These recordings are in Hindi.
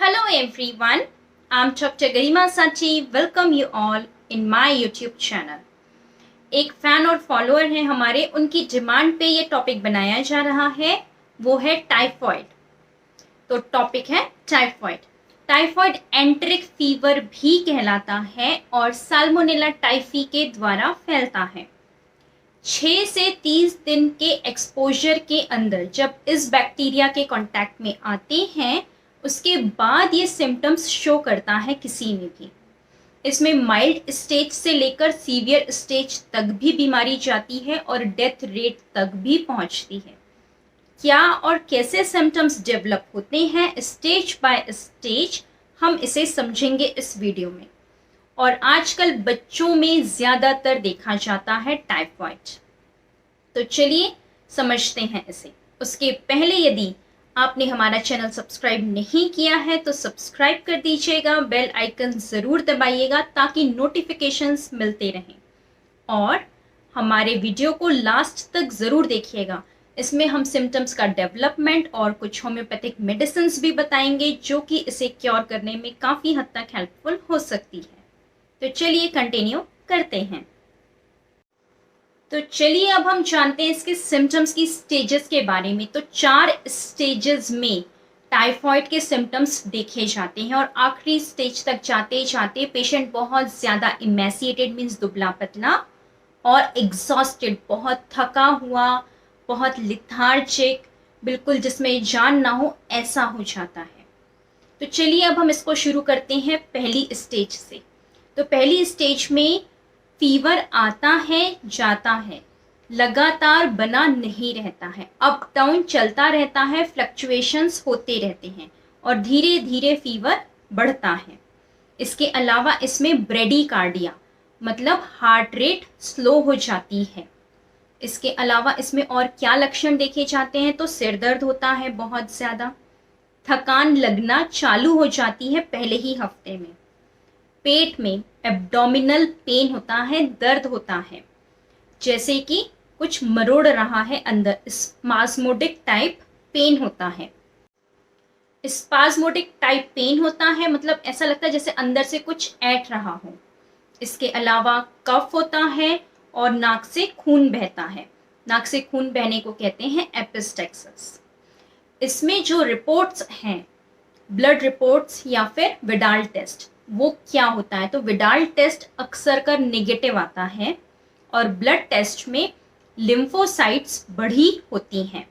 Hello everyone, I'm Dr. Garima Sachi. Welcome you all in my YouTube channel. एक फैन और फॉलोअर हैं हमारे, उनकी डिमांड पे ये टॉपिक बनाया जा रहा है, वो है टाइफॉइड। तो टॉपिक है टाइफॉइड। टाइफॉइड एंटेरिक फीवर भी कहलाता है और साल्मोनेला टाइफी के द्वारा फैलता है। 6 से 30 दिन के एक्सपोजर के अंदर जब इस बैक्टीरिया के कांटेक्ट में आते हैं, उसके बाद ये सिम्टम्स शो करता है किसी में भी। इसमें माइल्ड स्टेज से लेकर सीवियर स्टेज तक भी बीमारी जाती है और डेथ रेट तक भी पहुंचती है। क्या और कैसे सिम्टम्स डेवलप होते हैं स्टेज बाय स्टेज, हम इसे समझेंगे इस वीडियो में। और आजकल बच्चों में ज़्यादातर देखा जाता है टाइफॉइड। तो चलिए समझते हैं इसे। उसके पहले यदि आपने हमारा चैनल सब्सक्राइब नहीं किया है तो सब्सक्राइब कर दीजिएगा, बेल आइकन ज़रूर दबाइएगा ताकि नोटिफिकेशंस मिलते रहें। और हमारे वीडियो को लास्ट तक ज़रूर देखिएगा। इसमें हम सिम्टम्स का डेवलपमेंट और कुछ होम्योपैथिक मेडिसिन्स भी बताएंगे जो कि इसे क्योर करने में काफ़ी हद तक हेल्पफुल हो सकती है। तो चलिए कंटिन्यू करते हैं। तो चलिए अब हम जानते हैं इसके सिम्टम्स की स्टेजेस के बारे में। तो 4 स्टेजेस में टाइफॉइड के सिम्टम्स देखे जाते हैं और आखिरी स्टेज तक जाते जाते पेशेंट बहुत ज़्यादा इमेसिएटेड मीन्स दुबला पतला और एग्जॉस्टेड, बहुत थका हुआ, बहुत लिथार्जिक, बिल्कुल जिसमें जान ना हो ऐसा हो जाता है। तो चलिए अब हम इसको शुरू करते हैं पहली स्टेज से। तो पहली स्टेज में फीवर आता है, जाता है, लगातार बना नहीं रहता है, अप डाउन चलता रहता है, फ्लक्चुएशंस होते रहते हैं और धीरे धीरे फीवर बढ़ता है। इसके अलावा इसमें ब्रेडीकार्डिया मतलब हार्ट रेट स्लो हो जाती है। इसके अलावा इसमें और क्या लक्षण देखे जाते हैं तो सिर दर्द होता है बहुत ज़्यादा, थकान लगना चालू हो जाती है पहले ही हफ्ते में, पेट में एब्डोमिनल पेन होता है, दर्द होता है, जैसे कि कुछ मरोड़ रहा है अंदर, स्पाज्मोडिक टाइप पेन होता है। स्पाज्मोडिक टाइप पेन होता है मतलब ऐसा लगता है जैसे अंदर से कुछ ऐंठ रहा हो। इसके अलावा कफ होता है और नाक से खून बहता है। नाक से खून बहने को कहते हैं एपिस्टेक्सिस। इसमें जो रिपोर्ट्स हैं, ब्लड रिपोर्ट्स या फिर विडाल टेस्ट, वो क्या होता है तो विडाल टेस्ट अक्सर कर नेगेटिव आता है और ब्लड टेस्ट में लिम्फोसाइट्स बढ़ी होती हैं।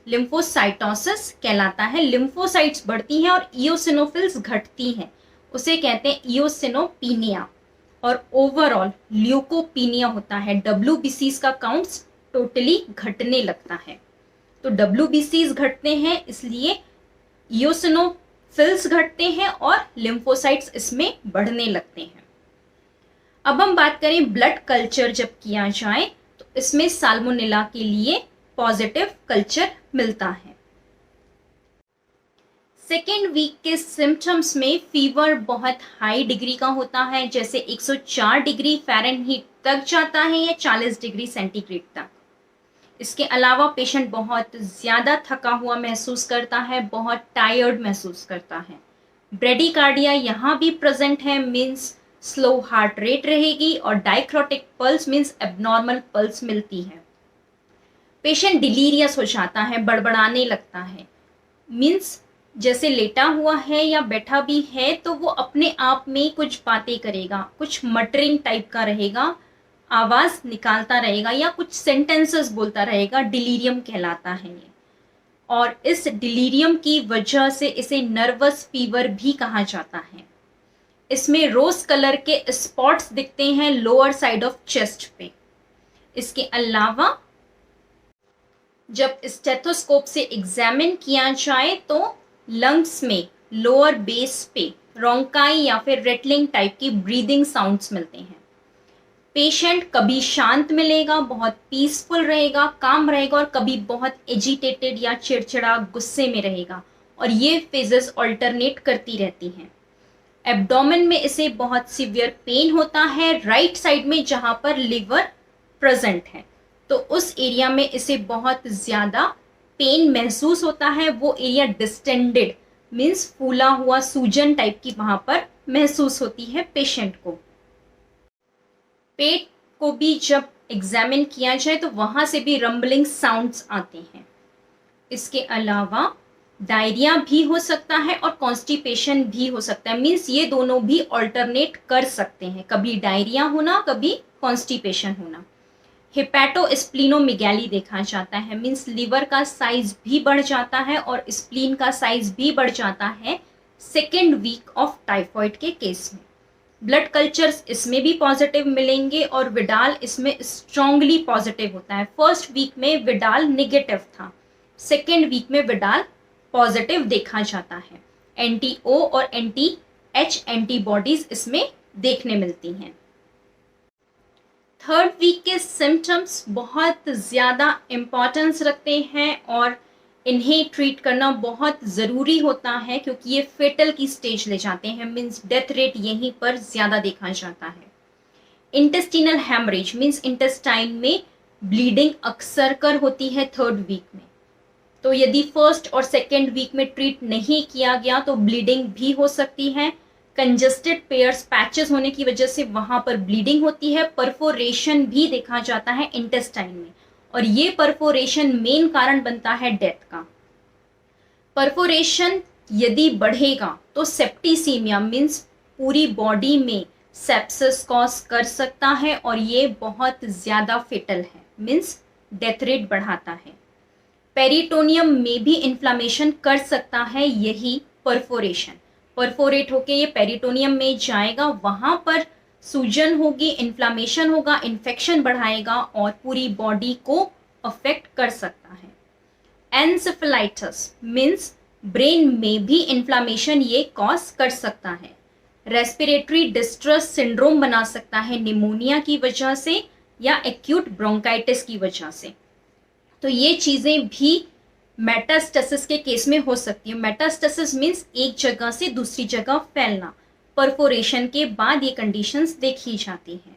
लिम्फोसाइटोसिस कहलाता है। लिम्फोसाइट्स बढ़ती हैं और इओसिनोफिल्स घटती हैं, उसे कहते हैं इओसिनोपीनिया। और ओवरऑल ल्यूकोपीनिया होता है। WBCs का काउंट्स टोटली घटने लगता है। तो WBCs घटते हैं इसलिए इओसिनोफिल्स घटते हैं और लिम्फोसाइट्स इसमें बढ़ने लगते हैं। अब हम बात करें ब्लड कल्चर जब किया जाए तो इसमें साल्मोनेला के लिए पॉजिटिव कल्चर मिलता है। सेकेंड वीक के सिम्टम्स में फीवर बहुत हाई डिग्री का होता है, जैसे 104 डिग्री फ़ारेनहीट तक जाता है या 40 डिग्री सेंटीग्रेड तक। इसके अलावा पेशेंट बहुत ज़्यादा थका हुआ महसूस करता है, बहुत टायर्ड महसूस करता है। ब्रेडीकार्डिया यहाँ भी प्रेजेंट है, मीन्स स्लो हार्ट रेट रहेगी और डाइक्रोटिक पल्स मीन्स एबनॉर्मल पल्स मिलती है। पेशेंट डिलीरियस हो जाता है, बड़बड़ाने लगता है, मीन्स जैसे लेटा हुआ है या बैठा भी है तो वो अपने आप में कुछ बातें करेगा, कुछ मटरिंग टाइप का रहेगा, आवाज़ निकालता रहेगा या कुछ सेंटेंसेस बोलता रहेगा। डिलीरियम कहलाता है ये। और इस डिलीरियम की वजह से इसे नर्वस फीवर भी कहा जाता है। इसमें रोज कलर के स्पॉट्स दिखते हैं लोअर साइड ऑफ चेस्ट पे। इसके अलावा जब स्टेथोस्कोप से एग्जामिन किया जाए तो लंग्स में लोअर बेस पे रोंकाई या फिर रेटलिंग टाइप की ब्रीदिंग साउंड्स मिलते हैं। पेशेंट कभी शांत मिलेगा, बहुत पीसफुल रहेगा, काम रहेगा, और कभी बहुत एजिटेटेड या चिड़चिड़ा गुस्से में रहेगा, और ये फेजेस ऑल्टरनेट करती रहती हैं। एब्डोमेन में इसे बहुत सीवियर पेन होता है राइट साइड में जहां पर लिवर प्रेजेंट है, तो उस एरिया में इसे बहुत ज़्यादा पेन महसूस होता है। वो एरिया डिस्टेंडेड मीन्स फूला हुआ सूजन टाइप की वहां पर महसूस होती है पेशेंट को। पेट को भी जब एग्जामिन किया जाए तो वहां से भी रंबलिंग साउंड्स आते हैं। इसके अलावा डायरिया भी हो सकता है और कॉन्स्टिपेशन भी हो सकता है, मीन्स ये दोनों भी ऑल्टरनेट कर सकते हैं, कभी डायरिया होना कभी कॉन्स्टिपेशन होना। हिपैटोस्प्लीनोमेगैली देखा जाता है, मीन्स लिवर का साइज भी बढ़ जाता है और स्प्लीन का साइज भी बढ़ जाता है सेकेंड वीक ऑफ टाइफॉइड के केस में। ब्लड कल्चर्स इसमें भी पॉजिटिव मिलेंगे और विडाल इसमें स्ट्रांगली पॉजिटिव होता है। फर्स्ट वीक में विडाल नेगेटिव था, सेकेंड वीक में विडाल पॉजिटिव देखा जाता है। एंटी ओ और एंटी एच एंटीबॉडीज इसमें देखने मिलती हैं। थर्ड वीक के सिम्टम्स बहुत ज़्यादा इम्पॉर्टेंस रखते हैं और इन्हें ट्रीट करना बहुत ज़रूरी होता है क्योंकि ये फेटल की स्टेज ले जाते हैं, मीन्स डेथ रेट यहीं पर ज़्यादा देखा जाता है। इंटेस्टिनल हैमरेज मीन्स इंटेस्टाइन में ब्लीडिंग अक्सर कर होती है थर्ड वीक में, तो यदि फर्स्ट और सेकेंड वीक में ट्रीट नहीं किया गया तो ब्लीडिंग भी हो सकती है। कंजेस्टेड पेयर्स पैचेस होने की वजह से वहां पर ब्लीडिंग होती है। परफोरेशन भी देखा जाता है इंटेस्टाइन में और ये परफोरेशन मेन कारण बनता है डेथ का। परफोरेशन यदि बढ़ेगा तो सेप्टिसीमिया मीन्स पूरी बॉडी में सेप्सिस कॉज कर सकता है और ये बहुत ज़्यादा फेटल है, मीन्स डेथ रेट बढ़ाता है। पेरिटोनियम में भी इन्फ्लामेशन कर सकता है यही परफोरेशन, परफोरेट होके ये पेरिटोनियम में जाएगा, वहां पर सूजन होगी, इन्फ्लामेशन होगा, इन्फेक्शन बढ़ाएगा और पूरी बॉडी को अफेक्ट कर सकता है। एन्सेफेलाइटिस मीन्स ब्रेन में भी इन्फ्लामेशन ये कॉज कर सकता है। रेस्पिरेटरी डिस्ट्रेस सिंड्रोम बना सकता है निमोनिया की वजह से या एक्यूट ब्रोंकाइटिस की वजह से। तो ये चीज़ें भी मेटास्टेसिस के केस में हो सकती है। मेटास्टेसिस मीन्स एक जगह से दूसरी जगह फैलना, परफोरेशन के बाद ये कंडीशंस देखी जाती हैं।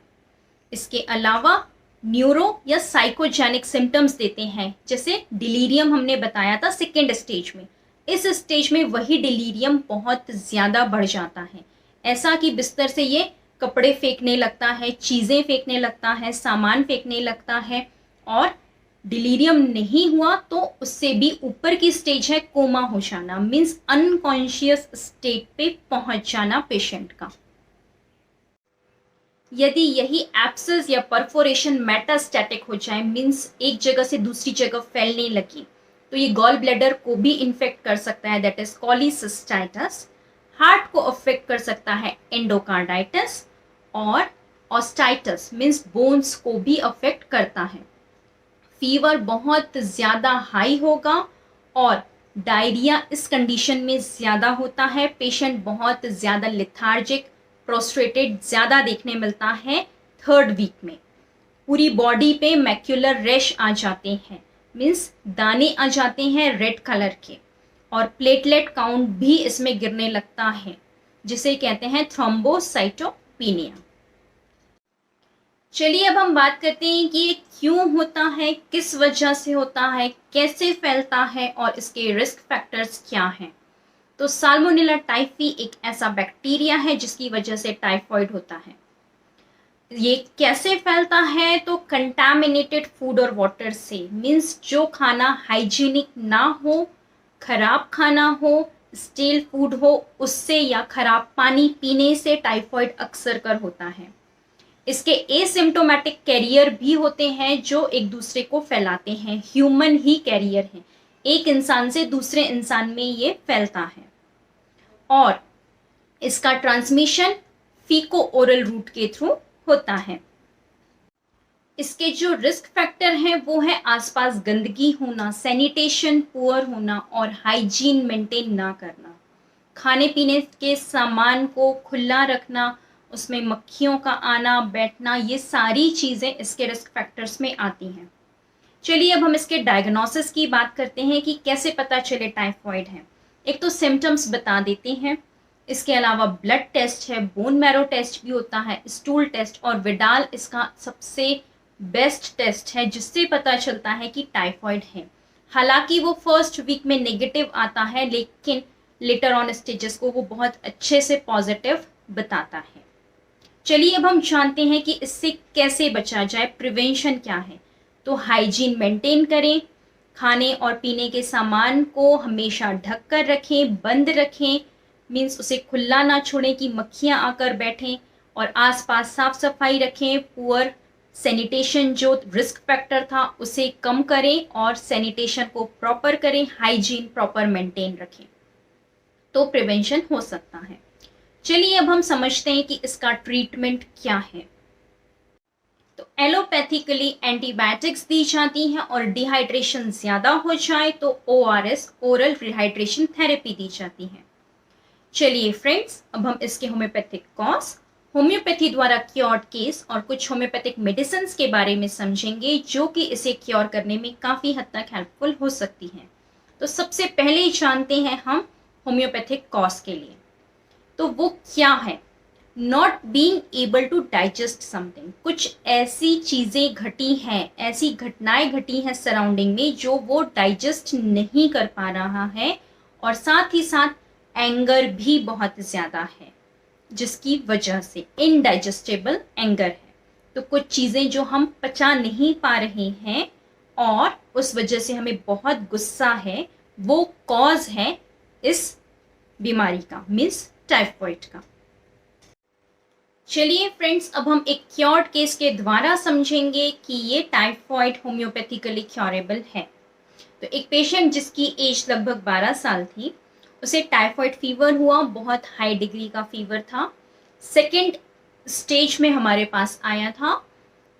इसके अलावा न्यूरो या साइकोजेनिक सिम्टम्स देते हैं, जैसे डिलीरियम हमने बताया था सेकेंड स्टेज में। इस स्टेज में वही डिलीरियम बहुत ज़्यादा बढ़ जाता है, ऐसा कि बिस्तर से ये कपड़े फेंकने लगता है, चीज़ें फेंकने लगता है, सामान फेंकने लगता है। और डिलीरियम नहीं हुआ तो उससे भी ऊपर की स्टेज है कोमा हो जाना, मीन्स अनकॉन्शियस स्टेट पे पहुंच जाना पेशेंट का। यदि यही एब्सेस या परफोरेशन मेटास्टैटिक हो जाए, मीन्स एक जगह से दूसरी जगह फैलने लगी, तो ये गॉल ब्लैडर को भी इन्फेक्ट कर सकता है, दैट इज कॉलीसिस्टाइटिस। हार्ट को अफेक्ट कर सकता है एंडोकार्डाइटिस और ऑस्टाइटिस मीन्स बोन्स को भी अफेक्ट करता है। फीवर बहुत ज़्यादा हाई होगा और डायरिया इस कंडीशन में ज़्यादा होता है। पेशेंट बहुत ज़्यादा लिथार्जिक, प्रोस्ट्रेटेड ज़्यादा देखने मिलता है थर्ड वीक में। पूरी बॉडी पे मैक्यूलर रैश आ जाते हैं, मीन्स दाने आ जाते हैं रेड कलर के, और प्लेटलेट काउंट भी इसमें गिरने लगता है, जिसे कहते हैं थ्रोम्बोसाइटोपिनिया। चलिए अब हम बात करते हैं कि ये क्यों होता है, किस वजह से होता है, कैसे फैलता है और इसके रिस्क फैक्टर्स क्या हैं। तो साल्मोनेला टाइफी एक ऐसा बैक्टीरिया है जिसकी वजह से टाइफॉइड होता है। ये कैसे फैलता है, तो कंटामिनेटेड फूड और वाटर से, मीन्स जो खाना हाइजीनिक ना हो, खराब खाना हो, स्टील फूड हो, उससे या खराब पानी पीने से टाइफॉइड अक्सर कर होता है। इसके एसिम्टोमेटिक कैरियर भी होते हैं जो एक दूसरे को फैलाते हैं, ह्यूमन ही कैरियर हैं, एक इंसान से दूसरे इंसान में ये फैलता है। और इसका ट्रांसमिशन फीको ओरल रूट के थ्रू होता है। इसके जो रिस्क फैक्टर हैं वो है आसपास गंदगी होना, सैनिटेशन पुअर होना और हाइजीन मेंटेन ना करना, खाने पीने के सामान को खुला रखना, उसमें मक्खियों का आना बैठना, ये सारी चीज़ें इसके रिस्क फैक्टर्स में आती हैं। चलिए अब हम इसके डायग्नोसिस की बात करते हैं कि कैसे पता चले टाइफॉइड है। एक तो सिम्टम्स बता देते हैं, इसके अलावा ब्लड टेस्ट है, बोन मैरो टेस्ट भी होता है, स्टूल टेस्ट, और विडाल इसका सबसे बेस्ट टेस्ट है जिससे पता चलता है कि टाइफॉइड है। हालांकि वो फर्स्ट वीक में नेगेटिव आता है, लेकिन लेटर ऑन स्टेजेस को वो बहुत अच्छे से पॉजिटिव बताता है। चलिए अब हम जानते हैं कि इससे कैसे बचा जाए, प्रिवेंशन क्या है। तो हाइजीन मेंटेन करें, खाने और पीने के सामान को हमेशा ढक कर रखें, बंद रखें, मीन्स उसे खुला ना छोड़ें कि मक्खियाँ आकर बैठें, और आसपास साफ सफाई रखें। पुअर सैनिटेशन जो रिस्क फैक्टर था उसे कम करें और सैनिटेशन को प्रॉपर करें, हाइजीन प्रॉपर मेंटेन रखें, तो प्रिवेंशन हो सकता है। चलिए अब हम समझते हैं कि इसका ट्रीटमेंट क्या है। तो एलोपैथिकली एंटीबायोटिक्स दी जाती हैं, और डिहाइड्रेशन ज़्यादा हो जाए तो ORS ओरल रिहाइड्रेशन थेरेपी दी जाती है। चलिए फ्रेंड्स, अब हम इसके होम्योपैथिक कॉज, होम्योपैथी द्वारा क्योर्ड केस और कुछ होम्योपैथिक मेडिसिन के बारे में समझेंगे जो कि इसे क्योर करने में काफ़ी हद तक हेल्पफुल हो सकती हैं। तो सबसे पहले जानते हैं हम होम्योपैथिक कॉज के लिए, तो वो क्या है। Not being able to digest something, कुछ ऐसी चीज़ें घटी हैं, ऐसी घटनाएं घटी हैं सराउंडिंग में जो वो डाइजेस्ट नहीं कर पा रहा है, और साथ ही साथ एंगर भी बहुत ज़्यादा है जिसकी वजह से इनडाइजेस्टेबल एंगर है। तो कुछ चीज़ें जो हम पचा नहीं पा रहे हैं और उस वजह से हमें बहुत गुस्सा है, वो कॉज है इस बीमारी का, मीन्स टाइफॉइड का। चलिए फ्रेंड्स, अब हम एक क्योर्ड केस के द्वारा समझेंगे कि ये टाइफॉइड होम्योपैथिकली क्योरेबल है। तो एक पेशेंट जिसकी एज लगभग 12 साल थी, उसे टाइफॉइड फीवर हुआ, बहुत हाई डिग्री का फीवर था, सेकेंड स्टेज में हमारे पास आया था,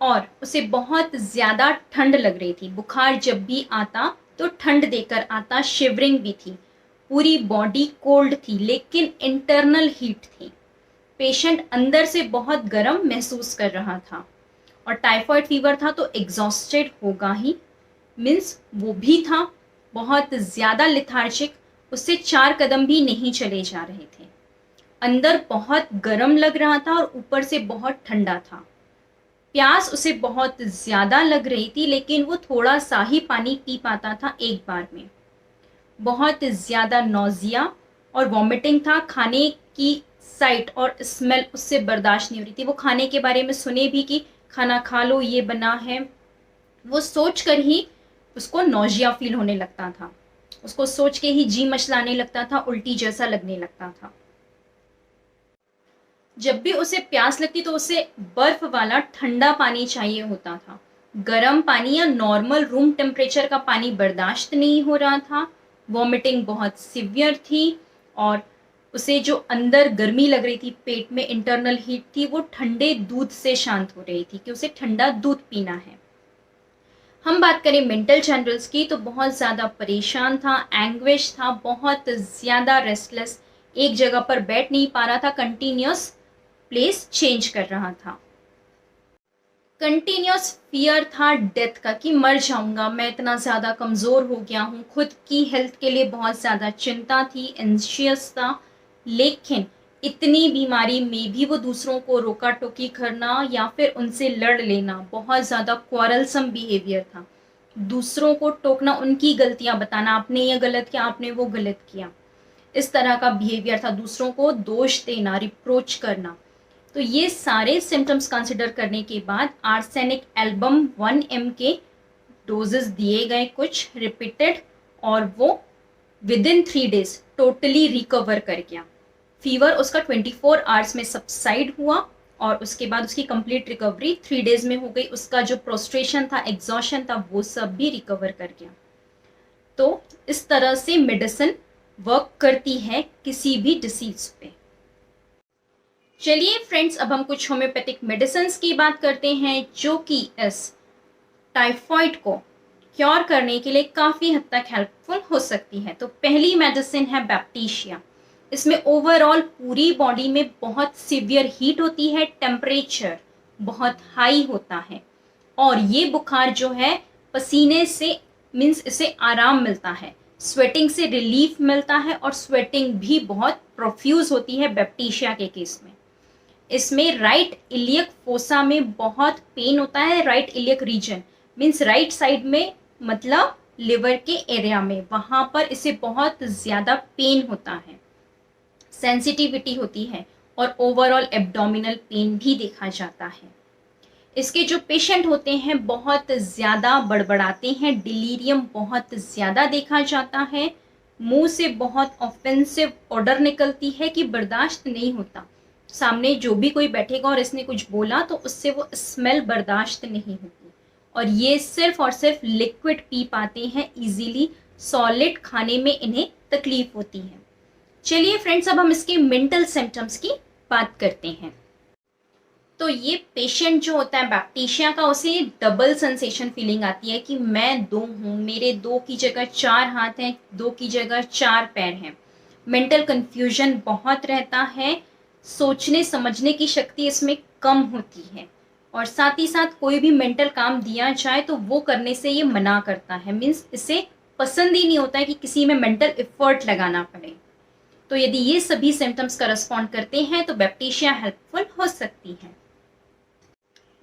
और उसे बहुत ज़्यादा ठंड लग रही थी। बुखार जब भी आता तो ठंड देकर आता, शिवरिंग भी थी, पूरी बॉडी कोल्ड थी, लेकिन इंटरनल हीट थी। पेशेंट अंदर से बहुत गर्म महसूस कर रहा था, और टाइफॉइड फीवर था तो एग्जॉस्टेड होगा ही, मीन्स वो भी था बहुत ज़्यादा लिथार्जिक, उससे 4 कदम भी नहीं चले जा रहे थे, अंदर बहुत गर्म लग रहा था और ऊपर से बहुत ठंडा था। प्यास उसे बहुत ज़्यादा लग रही थी, लेकिन वो थोड़ा सा ही पानी पी पाता था एक बार में। बहुत ज़्यादा नौजिया और वॉमिटिंग था, खाने की साइट और स्मेल उससे बर्दाश्त नहीं हो रही थी। वो खाने के बारे में सुने भी कि खाना खा लो, ये बना है, वो सोच कर ही उसको नौजिया फील होने लगता था, उसको सोच के ही जी मचलाने लगता था, उल्टी जैसा लगने लगता था। जब भी उसे प्यास लगती तो उसे बर्फ वाला ठंडा पानी चाहिए होता था, गर्म पानी या नॉर्मल रूम टेम्परेचर का पानी बर्दाश्त नहीं हो रहा था। वॉमिटिंग बहुत सिवियर थी, और उसे जो अंदर गर्मी लग रही थी, पेट में इंटरनल हीट थी, वो ठंडे दूध से शांत हो रही थी कि उसे ठंडा दूध पीना है। हम बात करें मेंटल चैनल्स की, तो बहुत ज़्यादा परेशान था, एंग्विश था, बहुत ज़्यादा रेस्टलेस, एक जगह पर बैठ नहीं पा रहा था, कंटिन्यूस प्लेस चेंज कर रहा था, कंटिन्यूस फियर था डेथ का कि मर जाऊंगा, मैं इतना ज़्यादा कमज़ोर हो गया हूँ, खुद की हेल्थ के लिए बहुत ज़्यादा चिंता थी, एंशियस था। लेकिन इतनी बीमारी में भी वो दूसरों को रोका टोकी करना या फिर उनसे लड़ लेना, बहुत ज़्यादा क्वारलसम बिहेवियर था, दूसरों को टोकना, उनकी गलतियां बताना, आपने ये गलत किया, आपने वो गलत किया, इस तरह का बिहेवियर था, दूसरों को दोष देना, रिप्रोच करना। तो ये सारे सिम्टम्स कंसिडर करने के बाद आर्सेनिक एल्बम 1 mg के डोजेस दिए गए, कुछ रिपीटेड, और वो with in 3 days totally recover कर गया। फीवर उसका 24 आवर्स में सबसाइड हुआ, और उसके बाद उसकी कंप्लीट रिकवरी 3 days में हो गई। उसका जो प्रोस्ट्रेशन था, एग्जॉशन था, वो सब भी रिकवर कर गया। तो इस तरह से मेडिसिन वर्क करती है किसी भी डिसीज पे। चलिए फ्रेंड्स, अब हम कुछ होम्योपैथिक मेडिसिन की बात करते हैं जो कि इस टाइफॉइड को क्योर करने के लिए काफ़ी हद तक हेल्पफुल हो सकती है। तो पहली मेडिसिन है बैप्टीशिया। इसमें ओवरऑल पूरी बॉडी में बहुत सीवियर हीट होती है, टेम्परेचर बहुत हाई होता है, और ये बुखार जो है पसीने से, मीन्स इसे आराम मिलता है, स्वेटिंग से रिलीफ मिलता है, और स्वेटिंग भी बहुत प्रोफ्यूज होती है बैप्टीशिया के केस में। इसमें राइट इलियक फोसा में बहुत पेन होता है, right iliac region means right side में, मतलब लिवर के एरिया में, वहाँ पर इसे बहुत ज़्यादा पेन होता है, सेंसिटिविटी होती है और ओवरऑल एब्डोमिनल पेन भी देखा जाता है। इसके जो पेशेंट होते हैं बहुत ज़्यादा बड़बड़ाते हैं, डिलीरियम बहुत ज़्यादा देखा जाता है, मुंह से बहुत ऑफेंसिव ऑर्डर निकलती है कि बर्दाश्त नहीं होता। सामने जो भी कोई बैठेगा और इसने कुछ बोला तो उससे वो स्मेल बर्दाश्त नहीं होती, और ये सिर्फ और सिर्फ लिक्विड पी पाते हैं इजीली, सॉलिड खाने में इन्हें तकलीफ होती है। चलिए फ्रेंड्स, अब हम इसके मेंटल सिम्टम्स की बात करते हैं। तो ये पेशेंट जो होता है बैक्टीशिया का, उसे डबल सेंसेशन फीलिंग आती है कि मैं दो हूँ, मेरे दो की जगह चार हाथ हैं, दो की जगह चार पैर हैं। मेंटल कंफ्यूजन बहुत रहता है, सोचने समझने की शक्ति इसमें कम होती है, और साथ ही साथ कोई भी मेंटल काम दिया जाए तो वो करने से ये मना करता है, मीन्स इसे पसंद ही नहीं होता है कि किसी में मेंटल एफर्ट लगाना पड़े। तो यदि ये सभी सिम्टम्स करस्पॉन्ड करते हैं तो बैक्टीशिया हेल्पफुल हो सकती है।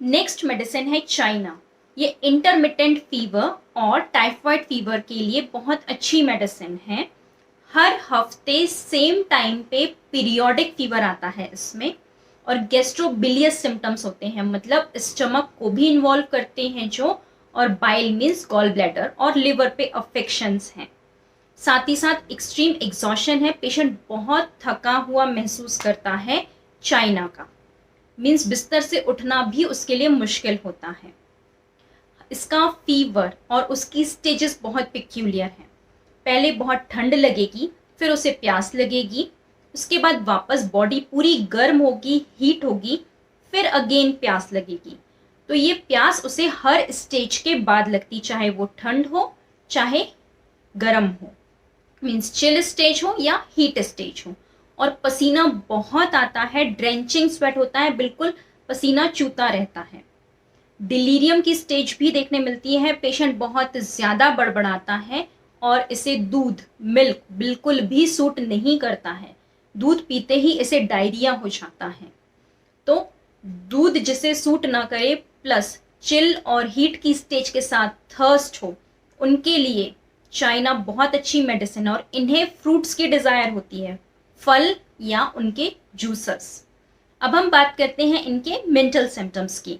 नेक्स्ट मेडिसिन है चाइना। ये इंटरमिटेंट फीवर और टाइफाइड फीवर के लिए बहुत अच्छी मेडिसिन है। हर हफ्ते सेम टाइम पे पीरियोडिक फीवर आता है इसमें, और गैस्ट्रोबिलियस सिम्टम्स होते हैं, मतलब स्टमक को भी इन्वॉल्व करते हैं जो, और बाइल मीन्स गॉल ब्लैडर और लिवर पे अफेक्शंस हैं। साथ ही साथ एक्सट्रीम एग्जॉशन है, पेशेंट बहुत थका हुआ महसूस करता है। चाइना का मीन्स बिस्तर से उठना भी उसके लिए मुश्किल होता है। इसका फीवर और उसकी स्टेजेस बहुत पिक्यूलियर हैं। पहले बहुत ठंड लगेगी, फिर उसे प्यास लगेगी, उसके बाद वापस बॉडी पूरी गर्म होगी, हीट होगी, फिर अगेन प्यास लगेगी। तो ये प्यास उसे हर स्टेज के बाद लगती, चाहे वो ठंड हो चाहे गर्म हो, मीन्स चिल स्टेज हो या हीट स्टेज हो। और पसीना बहुत आता है, ड्रेंचिंग स्वेट होता है, बिल्कुल पसीना चूता रहता है। डिलीरियम की स्टेज भी देखने मिलती है, पेशेंट बहुत ज़्यादा बड़बड़ाता है और इसे दूध मिल्क बिल्कुल भी सूट नहीं करता है। दूध पीते ही इसे डायरिया हो जाता है। तो दूध जिसे सूट ना करे प्लस चिल और हीट की स्टेज के साथ थर्स्ट हो, उनके लिए चाइना बहुत अच्छी मेडिसिन है। और इन्हें फ्रूट्स की डिज़ायर होती है, फल या उनके जूसर्स। अब हम बात करते हैं इनके मेंटल सिम्टम्स की।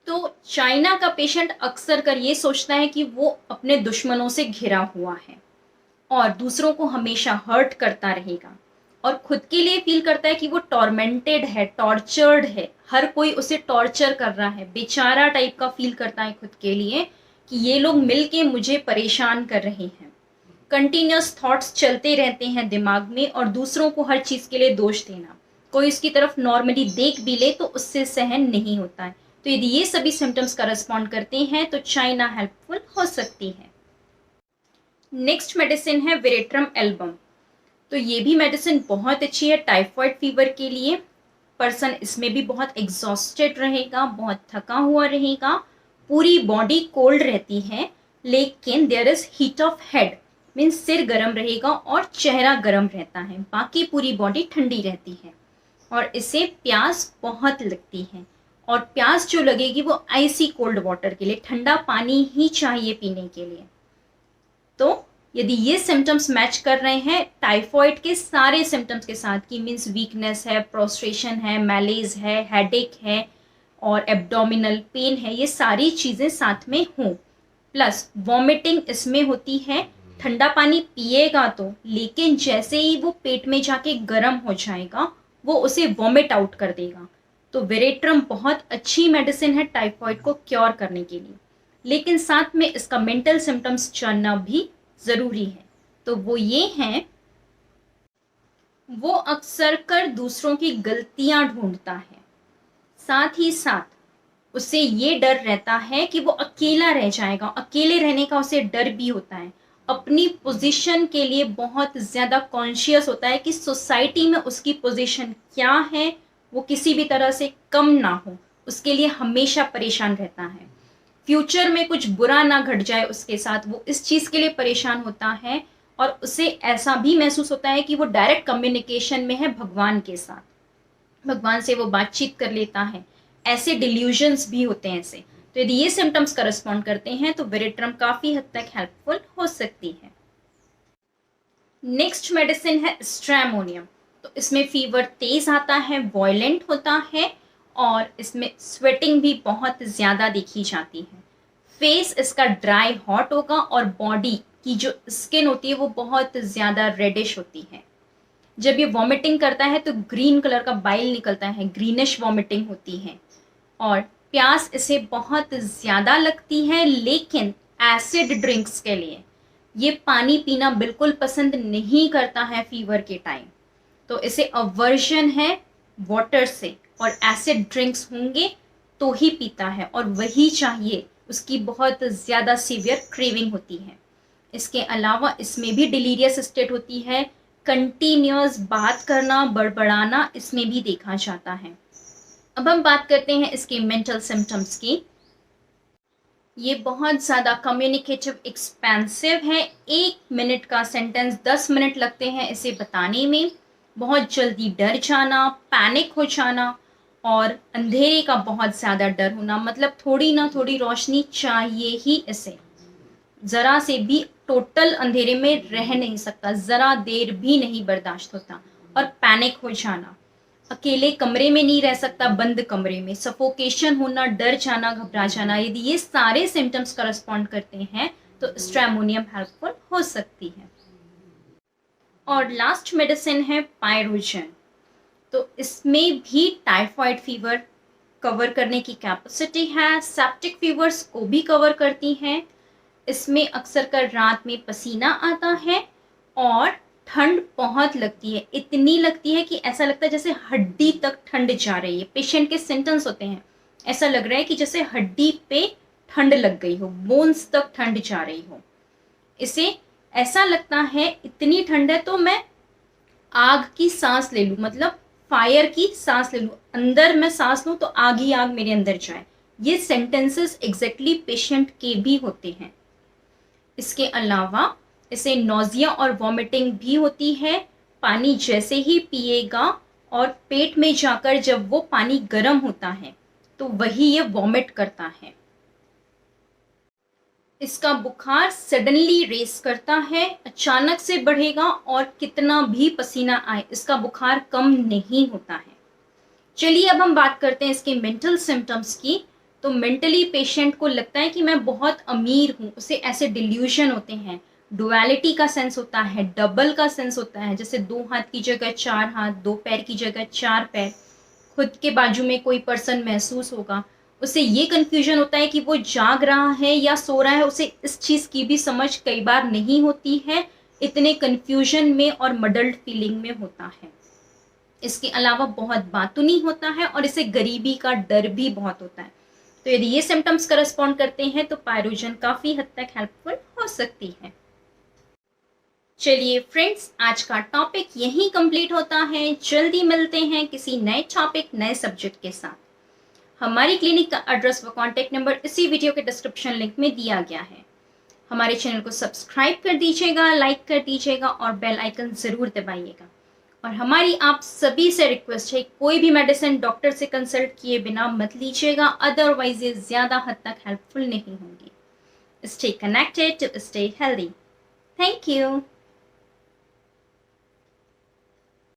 तो चाइना का पेशेंट अक्सर कर ये सोचता है कि वो अपने दुश्मनों से घिरा हुआ है और दूसरों को हमेशा हर्ट करता रहेगा, और खुद के लिए फील करता है कि वो टॉर्मेंटेड है, टॉर्चर्ड है, हर कोई उसे टॉर्चर कर रहा है, बेचारा टाइप का फील करता है खुद के लिए कि ये लोग मिलके मुझे परेशान कर रहे हैं। कंटिन्यूस थॉट्स चलते रहते हैं दिमाग में, और दूसरों को हर चीज़ के लिए दोष देना, कोई उसकी तरफ नॉर्मली देख भी ले तो उससे सहन नहीं होता है। तो यदि ये सभी सिम्टम्स करस्पॉन्ड करते हैं तो चाइना हेल्पफुल हो सकती है। नेक्स्ट मेडिसिन है वेरेट्रम एल्बम। तो ये भी मेडिसिन बहुत अच्छी है टाइफाइड फीवर के लिए। पर्सन इसमें भी बहुत एग्जॉस्टेड रहेगा, बहुत थका हुआ रहेगा, पूरी बॉडी कोल्ड रहती है, लेकिन there is heat of head, means सिर गर्म रहेगा और चेहरा गर्म रहता है, बाकी पूरी बॉडी ठंडी रहती है। और इसे प्यास बहुत लगती है, और प्यास जो लगेगी वो आइसी कोल्ड वाटर के लिए, ठंडा पानी ही चाहिए पीने के लिए। तो यदि ये सिम्टम्स मैच कर रहे हैं टाइफाइड के सारे सिम्टम्स के साथ, की मीन्स वीकनेस है, प्रोस्ट्रेशन है, मैलेज है, हेडेक है और एब्डोमिनल पेन है, ये सारी चीज़ें साथ में हों, प्लस वॉमिटिंग इसमें होती है, ठंडा पानी पिएगा तो, लेकिन जैसे ही वो पेट में जाके गर्म हो जाएगा वो उसे वॉमिट आउट कर देगा। तो वेरेट्रम बहुत अच्छी मेडिसिन है टाइफाइड को क्योर करने के लिए, लेकिन साथ में इसका मेंटल सिम्टम्स जानना भी ज़रूरी है। तो वो ये हैं, वो अक्सर कर दूसरों की गलतियां ढूंढता है, साथ ही साथ उसे ये डर रहता है कि वो अकेला रह जाएगा, अकेले रहने का उसे डर भी होता है। अपनी पोजीशन के लिए बहुत ज़्यादा कॉन्शियस होता है कि सोसाइटी में उसकी पोजीशन क्या है, वो किसी भी तरह से कम ना हो, उसके लिए हमेशा परेशान रहता है। फ्यूचर में कुछ बुरा ना घट जाए उसके साथ, वो इस चीज़ के लिए परेशान होता है। और उसे ऐसा भी महसूस होता है कि वो डायरेक्ट कम्युनिकेशन में है भगवान के साथ, भगवान से वो बातचीत कर लेता है, ऐसे डिल्यूजन्स भी होते हैं ऐसे। तो यदि ये सिम्टम्स करस्पॉन्ड करते हैं तो वेरेट्रम काफ़ी हद तक हेल्पफुल हो सकती है। नेक्स्ट मेडिसिन है स्ट्रेमोनियम। तो इसमें फीवर तेज आता है, वॉयलेंट होता है और इसमें स्वेटिंग भी बहुत ज़्यादा देखी जाती है। फेस इसका ड्राई हॉट होगा और बॉडी की जो स्किन होती है वो बहुत ज़्यादा रेडिश होती है। जब ये वॉमिटिंग करता है तो ग्रीन कलर का बाइल निकलता है, ग्रीनिश वॉमिटिंग होती है और प्यास इसे बहुत ज़्यादा लगती है। लेकिन एसिड ड्रिंक्स के लिए ये पानी पीना बिल्कुल पसंद नहीं करता है फीवर के टाइम। तो इसे अवर्जन है वाटर से और एसिड ड्रिंक्स होंगे तो ही पीता है और वही चाहिए, उसकी बहुत ज़्यादा सीवियर क्रेविंग होती है। इसके अलावा इसमें भी डिलीरियस स्टेट होती है, कंटिन्यूअस बात करना, बड़बड़ाना इसमें भी देखा जाता है। अब हम बात करते हैं इसके मेंटल सिम्टम्स की। ये बहुत ज़्यादा कम्युनिकेटिव एक्सपेंसिव है। 1 मिनट का सेंटेंस 10 मिनट लगते हैं इसे बताने में। बहुत जल्दी डर जाना, पैनिक हो जाना और अंधेरे का बहुत ज़्यादा डर होना, मतलब थोड़ी ना थोड़ी रोशनी चाहिए ही इसे। ज़रा से भी टोटल अंधेरे में रह नहीं सकता, ज़रा देर भी नहीं बर्दाश्त होता। और पैनिक हो जाना, अकेले कमरे में नहीं रह सकता, बंद कमरे में, सफोकेशन होना, डर जाना, घबरा जाना। यदि ये सारे सिम्टम्स करस्पॉन्ड करते हैं तो स्ट्रेमोनियम हेल्पफुल हो सकती है। और लास्ट मेडिसिन है पायरोजन। तो इसमें भी टाइफाइड फीवर कवर करने की कैपेसिटी है, सेप्टिक फीवर्स को भी कवर करती हैं। इसमें अक्सर कर रात में पसीना आता है और ठंड बहुत लगती है, इतनी लगती है कि ऐसा लगता है जैसे हड्डी तक ठंड जा रही है। पेशेंट के सिम्टम्स होते हैं, ऐसा लग रहा है कि जैसे हड्डी पे ठंड लग गई हो, बोन्स तक ठंड जा रही हो। इसे ऐसा लगता है इतनी ठंड है तो मैं आग की सांस ले लूँ, मतलब फायर की सांस ले लूँ, अंदर मैं सांस लूँ तो आग ही आग मेरे अंदर जाए। ये सेंटेंसेस एग्जैक्टली पेशेंट के भी होते हैं। इसके अलावा इसे नोजिया और वॉमिटिंग भी होती है। पानी जैसे ही पिएगा और पेट में जाकर जब वो पानी गर्म होता है तो वही ये वॉमिट करता है। इसका बुखार सडनली रेस करता है, अचानक से बढ़ेगा और कितना भी पसीना आए इसका बुखार कम नहीं होता है। चलिए अब हम बात करते हैं इसके मेंटल सिम्टम्स की। तो मेंटली पेशेंट को लगता है कि मैं बहुत अमीर हूँ, उसे ऐसे डिल्यूजन होते हैं, डुअलिटी का सेंस होता है, डबल का सेंस होता है, जैसे 2 हाथ की जगह 4 हाथ, 2 पैर की जगह 4 पैर, खुद के बाजू में कोई पर्सन महसूस होगा। उसे ये कन्फ्यूजन होता है कि वो जाग रहा है या सो रहा है, उसे इस चीज़ की भी समझ कई बार नहीं होती है, इतने कन्फ्यूजन में और मडल्ड फीलिंग में होता है। इसके अलावा बहुत बातूनी होता है और इसे गरीबी का डर भी बहुत होता है। तो यदि ये सिम्टम्स करस्पॉन्ड करते हैं तो पायरोजन काफ़ी हद तक हेल्पफुल हो सकती है। चलिए फ्रेंड्स, आज का टॉपिक यहीं कंप्लीट होता है। जल्दी मिलते हैं किसी नए टॉपिक, नए सब्जेक्ट के साथ। हमारी क्लिनिक का एड्रेस व कॉन्टैक्ट नंबर इसी वीडियो के डिस्क्रिप्शन लिंक में दिया गया है। हमारे चैनल को सब्सक्राइब कर दीजिएगा, लाइक कर दीजिएगा और बेल आइकन ज़रूर दबाइएगा। और हमारी आप सभी से रिक्वेस्ट है, कोई भी मेडिसिन डॉक्टर से कंसल्ट किए बिना मत लीजिएगा, अदरवाइज ये ज़्यादा हद तक हेल्पफुल नहीं होंगी। Stay connected to stay healthy. Thank you.